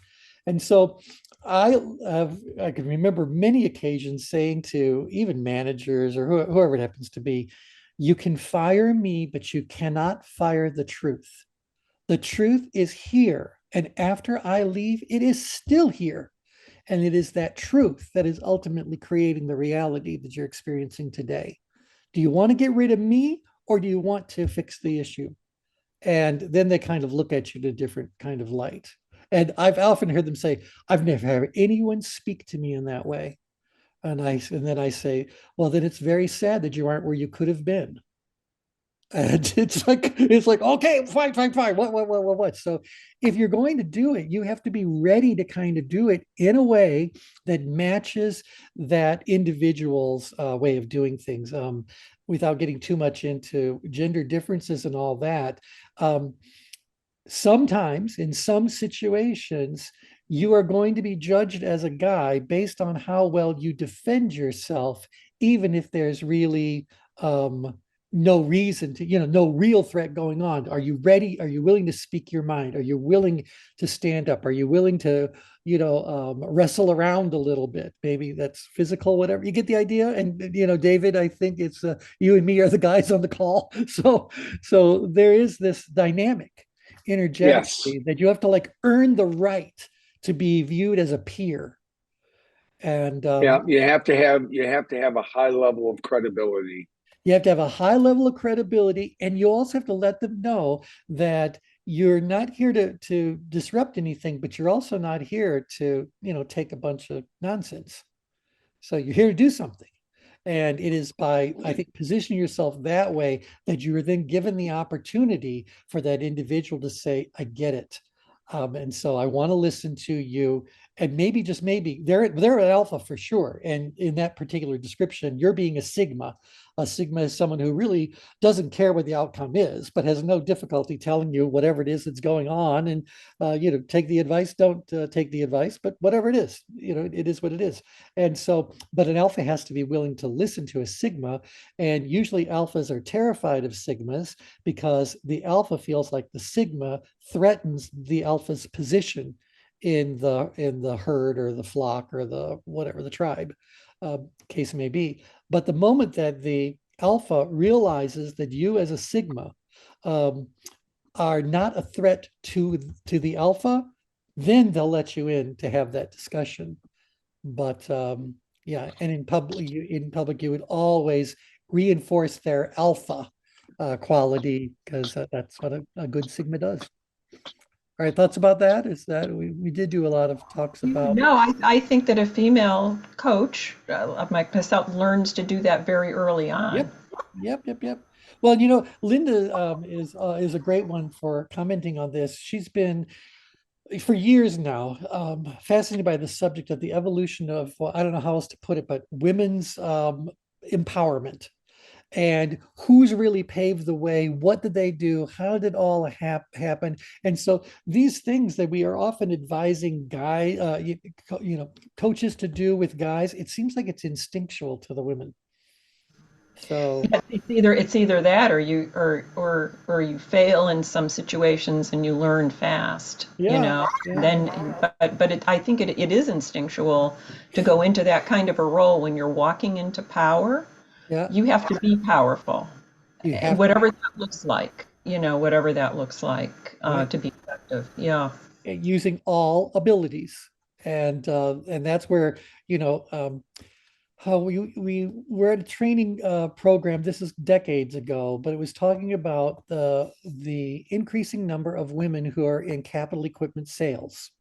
And so, I can remember many occasions saying to even managers or whoever it happens to be, You can fire me, but you cannot fire the truth. The truth is here. And after I leave, it is still here. And it is that truth that is ultimately creating the reality that you're experiencing today. Do you want to get rid of me or do you want to fix the issue? And then they kind of look at you in a different kind of light. And I've often heard them say, I've never had anyone speak to me in that way. And then I say, well, then it's very sad that you aren't where you could have been. And it's like, okay, fine, fine, fine. What? So if you're going to do it, you have to be ready to kind of do it in a way that matches that individual's way of doing things, without getting too much into gender differences and all that. Um, Sometimes in some situations, you are going to be judged as a guy based on how well you defend yourself, even if there's really no reason to, no real threat going on. Are you ready? Are you willing to speak your mind? Are you willing to stand up? Are you willing to, wrestle around a little bit? Maybe that's physical, whatever. You get the idea. And David, I think it's you and me are the guys on the call. So there is this dynamic Yes. energetically that you have to like earn the right to be viewed as a peer. And Yeah, you have to have a high level of credibility. you have to have a high level of credibility, and you also have to let them know that you're not here to disrupt anything, but you're also not here to, take a bunch of nonsense. So you're here to do something. And it is by, I think, positioning yourself that way that you are then given the opportunity for that individual to say, I get it. And so I want to listen to you. And maybe, just maybe, they're an alpha for sure. And in that particular description, you're being a sigma. A sigma is someone who really doesn't care what the outcome is, but has no difficulty telling you whatever it is that's going on. And take the advice, don't take the advice, but whatever it is, it is what it is. And so, but an alpha has to be willing to listen to a sigma. And usually alphas are terrified of sigmas because the alpha feels like the sigma threatens the alpha's position in the herd or the flock or the whatever the tribe case may be. But the moment that the alpha realizes that you as a sigma um, are not a threat to the alpha, then they'll let you in to have that discussion. But yeah, and in public, you would always reinforce their alpha quality because that's what a good sigma does. All right, thoughts about that? Is that we did do a lot of talks about. No, I think that a female coach, like myself, learns to do that very early on. Yep, yep. Well, Linda is a great one for commenting on this. She's been for years now fascinated by the subject of the evolution of, well, I don't know how else to put it, but women's empowerment and who's really paved the way, what did they do, how did all happen. And so these things that we are often advising coaches to do with guys, it seems like it's instinctual to the women. So It's either that or you fail in some situations and you learn fast, yeah, yeah, then I think it is instinctual to go into that kind of a role when you're walking into power. yeah, You have to be powerful, you and have to whatever that looks like, whatever that looks like, right to be effective. Yeah. using all abilities. And that's where how we were at a training program. This is decades ago, but it was talking about the increasing number of women who are in capital equipment sales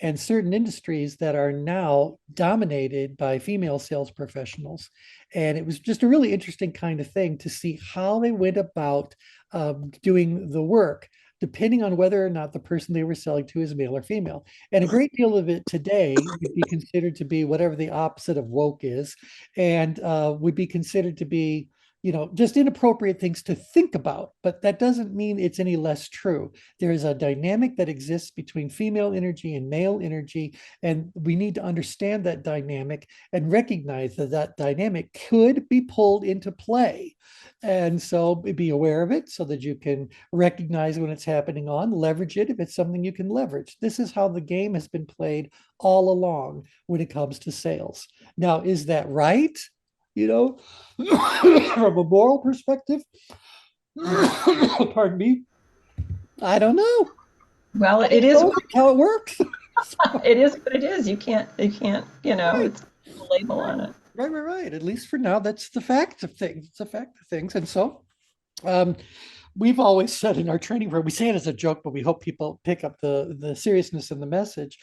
and certain industries that are now dominated by female sales professionals. And it was just a really interesting kind of thing to see how they went about doing the work, depending on whether or not the person they were selling to is male or female. And a great deal of it today would be considered to be whatever the opposite of woke is, and would be considered to be just inappropriate things to think about, but that doesn't mean it's any less true. There is a dynamic that exists between female energy and male energy, and we need to understand that dynamic and recognize that that dynamic could be pulled into play. And so be aware of it so that you can recognize when it's happening on, leverage it if it's something you can leverage. This is how the game has been played all along when it comes to sales. Now, is that right? you know, from a moral perspective, pardon me, I don't know. Well, I it don't is know how it works. it is what it is. You can't, Right, it's a label on it. right. At least for now, that's the fact of things. It's a fact of things. And so, um, we've always said in our training program, we say it as a joke, but we hope people pick up the seriousness and the message.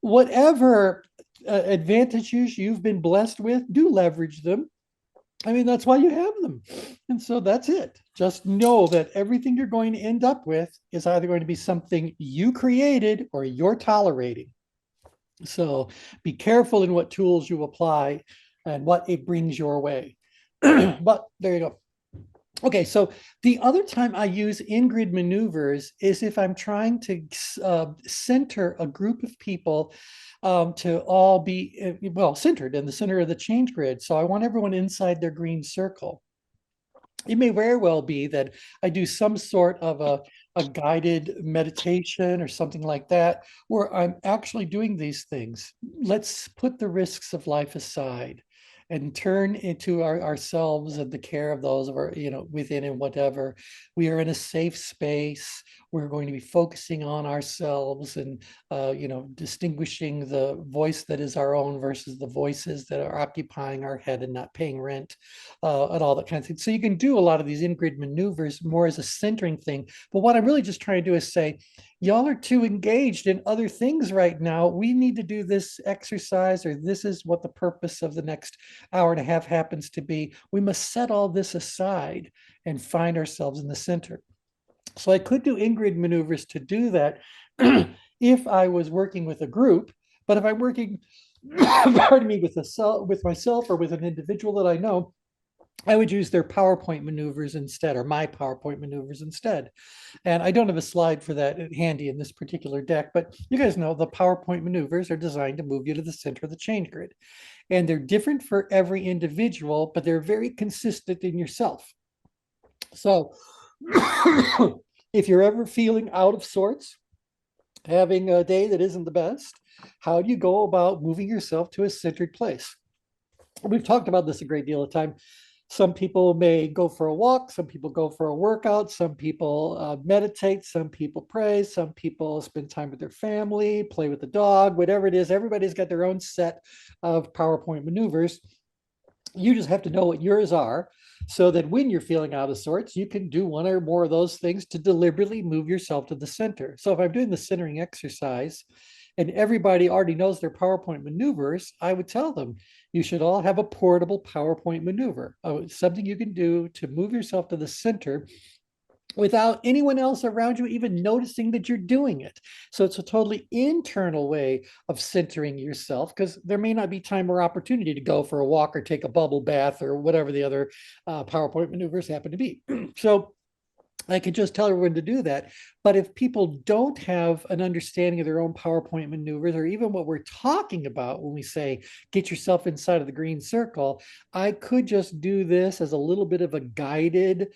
Whatever advantages you've been blessed with, do leverage them. I mean, that's why you have them. And so that's it. Just know that everything you're going to end up with is either going to be something you created or you're tolerating. So be careful in what tools you apply and what it brings your way. But there you go. Okay, so the other time I use in-grid maneuvers is if I'm trying to center a group of people to all be, well, centered in the center of the change grid. So I want everyone inside their green circle. It may very well be that I do some sort of a guided meditation or something like that, where I'm actually doing these things. Let's put the risks of life aside and turn into ourselves and the care of those of our, within and whatever. We are in a safe space. We're going to be focusing on ourselves and, distinguishing the voice that is our own versus the voices that are occupying our head and not paying rent, and all that kind of thing. So you can do a lot of these in-grid maneuvers more as a centering thing. But what I'm really just trying to do is say, y'all are too engaged in other things right now. We need to do this exercise, or this is what the purpose of the next hour and a half happens to be. We must set all this aside and find ourselves in the center. So I could do in-grid maneuvers to do that if I was working with a group. But if I'm working, pardon me, with myself or with an individual that I know, I would use their PowerPoint maneuvers instead, or my PowerPoint maneuvers instead. And I don't have a slide for that handy in this particular deck, but you guys know the PowerPoint maneuvers are designed to move you to the center of the change grid. And they're different for every individual, but they're very consistent in yourself. So if you're ever feeling out of sorts, having a day that isn't the best, how do you go about moving yourself to a centered place? We've talked about this a great deal of time. Some people may go for a walk, some people go for a workout, some people meditate, some people pray, some people spend time with their family, play with the dog, whatever it is. Everybody's got their own set of PowerPoint maneuvers. You just have to know what yours are so that when you're feeling out of sorts, you can do one or more of those things to deliberately move yourself to the center. So if I'm doing the centering exercise and everybody already knows their PowerPoint maneuvers, I would tell them you should all have a portable PowerPoint maneuver, something you can do to move yourself to the center without anyone else around you even noticing that you're doing it. So it's a totally internal way of centering yourself, because there may not be time or opportunity to go for a walk or take a bubble bath or whatever the other PowerPoint maneuvers happen to be. So I could just tell everyone to do that. But if people don't have an understanding of their own PowerPoint maneuvers, or even what we're talking about when we say get yourself inside of the green circle, I could just do this as a little bit of a guided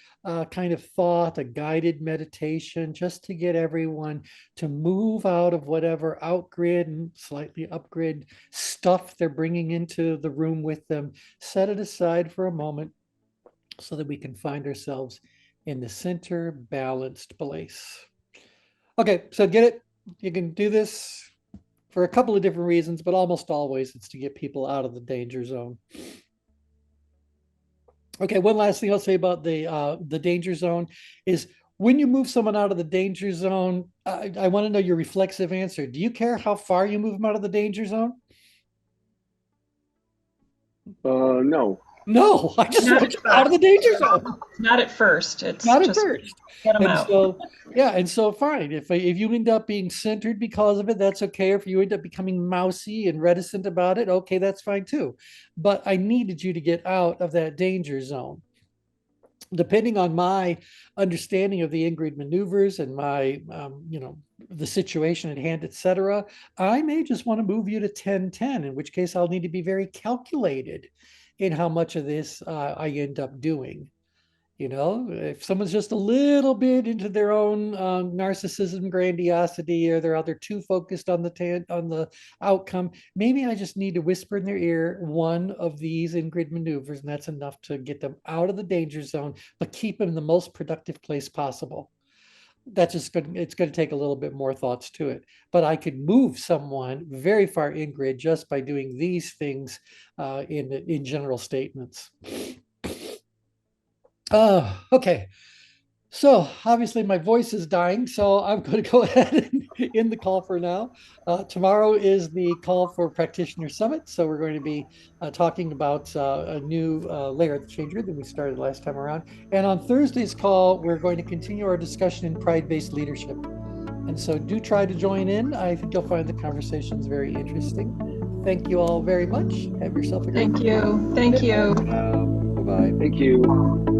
kind of thought, a guided meditation, just to get everyone to move out of whatever outgrid and slightly upgrid stuff they're bringing into the room with them, set it aside for a moment so that we can find ourselves in the center balanced place. Okay, so get it? You can do this for a couple of different reasons, but almost always it's to get people out of the danger zone. Okay, one last thing I'll say about the danger zone is when you move someone out of the danger zone, I want to know your reflexive answer. Do you care how far you move them out of the danger zone? No. No, I just Not want at you out of the first. danger zone. Not at first. It's Not at just first. get them And out. so, yeah, and so fine. If you end up being centered because of it, that's okay. If you end up becoming mousy and reticent about it, okay, that's fine too. But I needed you to get out of that danger zone. Depending on my understanding of the in-grid maneuvers and my, the situation at hand, etc., I may just want to move you to 10-10, in which case I'll need to be very calculated in how much of this I end up doing. You know, if someone's just a little bit into their own narcissism, grandiosity, or they're too focused on the outcome, maybe I just need to whisper in their ear one of these in-grid maneuvers, and that's enough to get them out of the danger zone, but keep them in the most productive place possible. That's just good. It's going to take a little bit more thoughts to it, but I could move someone very far in grid just by doing these things in general statements. Okay. So obviously my voice is dying, so I'm going to go ahead and end the call for now. Tomorrow is the call for Practitioner Summit, so we're going to be talking about a new layer of the changer than we started last time around. And on Thursday's call, we're going to continue our discussion in pride-based leadership. And so do try to join in. I think you'll find the conversations very interesting. Thank you all very much. Have yourself a great Thank you. Thank you. Bye-bye. Thank you.